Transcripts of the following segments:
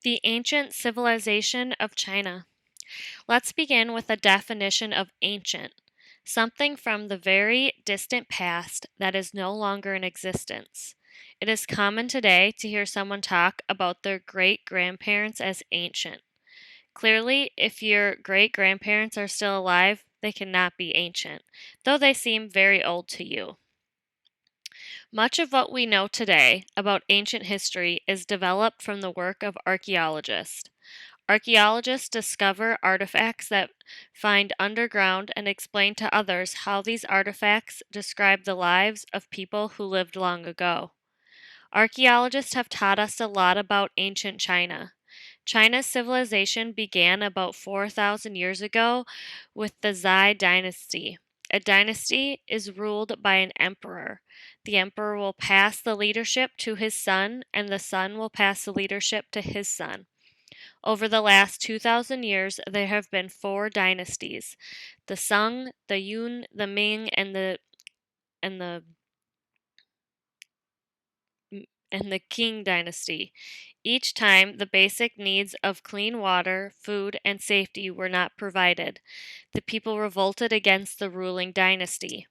The ancient civilization of China. Let's begin with a definition of ancient, something from the very distant past that is no longer in existence. It is common today to hear someone talk about their great grandparents as ancient. Clearly, if your great grandparents are still alive, they cannot be ancient, though they seem very old to you. Much of what we know today about ancient history is developed from the work of archaeologists. Archaeologists discover artifacts that find underground and explain to others how these artifacts describe the lives of people who lived long ago. Archaeologists have taught us a lot about ancient China. China's civilization began about 4,000 years ago with the Zhai dynasty. A dynasty is ruled by an emperor. The emperor will pass the leadership to his son, and the son will pass the leadership to his son. Over the last 2,000 years, there have been four dynasties: the Sung, the Yun, the Ming, and the and the Qing dynasty. Each time, the basic needs of clean water, food, and safety were not provided. The people revolted against the ruling dynasty.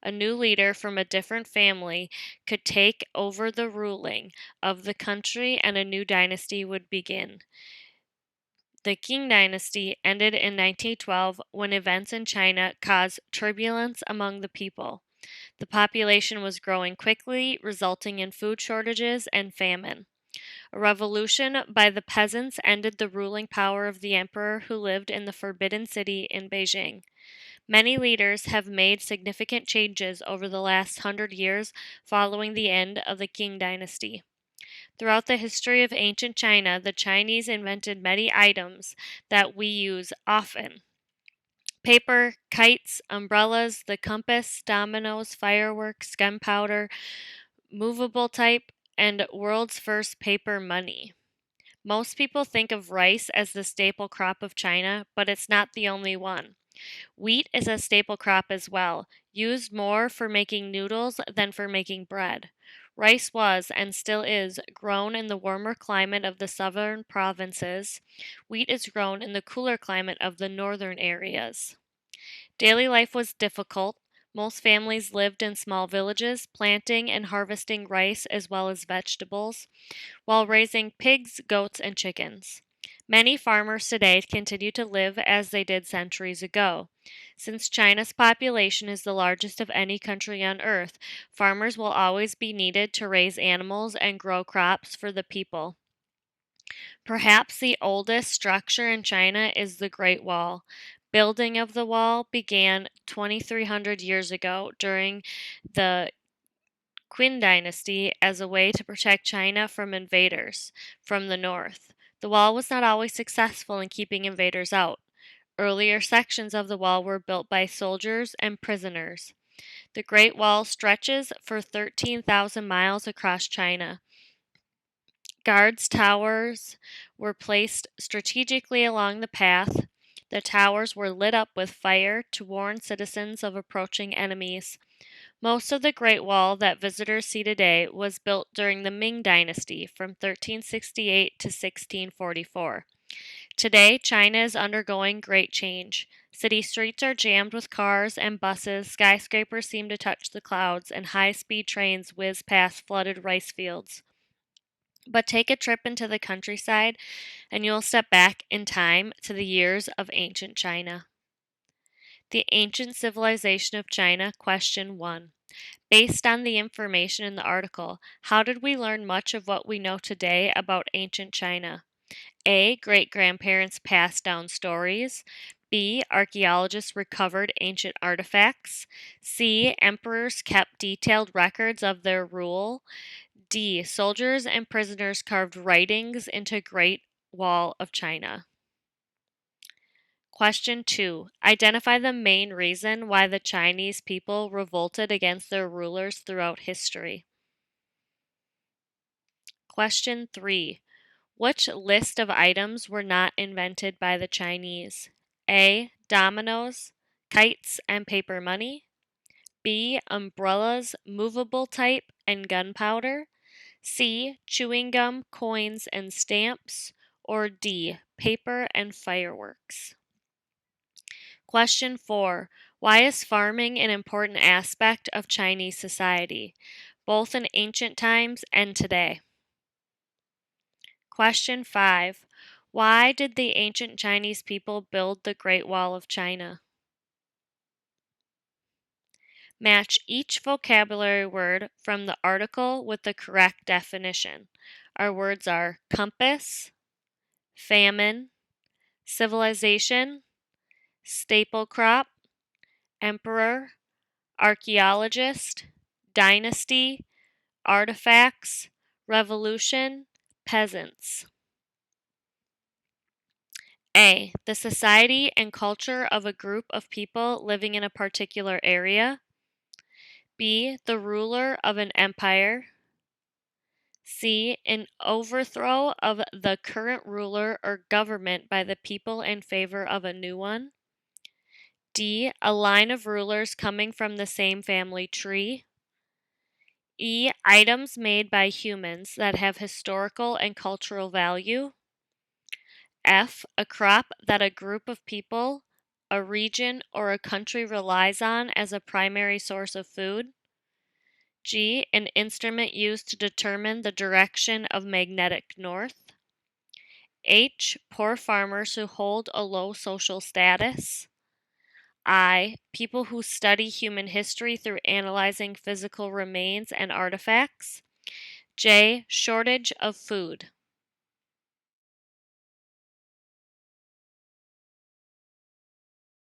A new leader from a different family could take over the ruling of the country and a new dynasty would begin. The Qing dynasty ended in 1912 when events in China caused turbulence among the people. The population was growing quickly, resulting in food shortages and famine. A revolution by the peasants ended the ruling power of the emperor who lived in the Forbidden City in Beijing. Many leaders have made significant changes over the last 100 years following the end of the Qing dynasty. Throughout the history of ancient China, the Chinese invented many items that we use often: paper, kites, umbrellas, the compass, dominoes, fireworks, gunpowder, movable type, and world's first paper money. Most people think of rice as the staple crop of China, but it's not the only one. Wheat is a staple crop as well, used more for making noodles than for making bread. Rice was, and still is, grown in the warmer climate of the southern provinces. Wheat is grown in the cooler climate of the northern areas. Daily life was difficult. Most families lived in small villages, planting and harvesting rice as well as vegetables, while raising pigs, goats, and chickens. Many farmers today continue to live as they did centuries ago. Since China's population is the largest of any country on earth, farmers will always be needed to raise animals and grow crops for the people. Perhaps the oldest structure in China is the Great Wall. Building of the wall began 2,300 years ago during the Qin dynasty as a way to protect China from invaders from the north. The wall was not always successful in keeping invaders out. Earlier sections of the wall were built by soldiers and prisoners. The Great Wall stretches for 13,000 miles across China. Guards' towers were placed strategically along the path. The towers were lit up with fire to warn citizens of approaching enemies. Most of the Great Wall that visitors see today was built during the Ming Dynasty from 1368 to 1644. Today, China is undergoing great change. City streets are jammed with cars and buses, skyscrapers seem to touch the clouds, and high-speed trains whiz past flooded rice fields. But take a trip into the countryside, and you'll step back in time to the years of ancient China. The Ancient Civilization of China, Question 1. Based on the information in the article, how did we learn much of what we know today about ancient China? A. Great-grandparents passed down stories. B. Archaeologists recovered ancient artifacts. C. Emperors kept detailed records of their rule. D. Soldiers and prisoners carved writings into Great Wall of China. Question 2. Identify the main reason why the Chinese people revolted against their rulers throughout history. Question 3. Which list of items were not invented by the Chinese? A. Dominoes, kites, and paper money. B. Umbrellas, movable type, and gunpowder. C. Chewing gum, coins, and stamps. Or D. Paper and fireworks? Question 4. Why is farming an important aspect of Chinese society, both in ancient times and today? Question 5. Why did the ancient Chinese people build the Great Wall of China? Match each vocabulary word from the article with the correct definition. Our words are compass, famine, civilization, staple crop, emperor, archaeologist, dynasty, artifacts, revolution, peasants. A. The society and culture of a group of people living in a particular area. B. The ruler of an empire. C. An overthrow of the current ruler or government by the people in favor of a new one. D. A line of rulers coming from the same family tree. E. Items made by humans that have historical and cultural value. F. A crop that a group of people, a region, or a country relies on as a primary source of food. G. An instrument used to determine the direction of magnetic north. H. Poor farmers who hold a low social status. I. People who study human history through analyzing physical remains and artifacts. J. Shortage of food.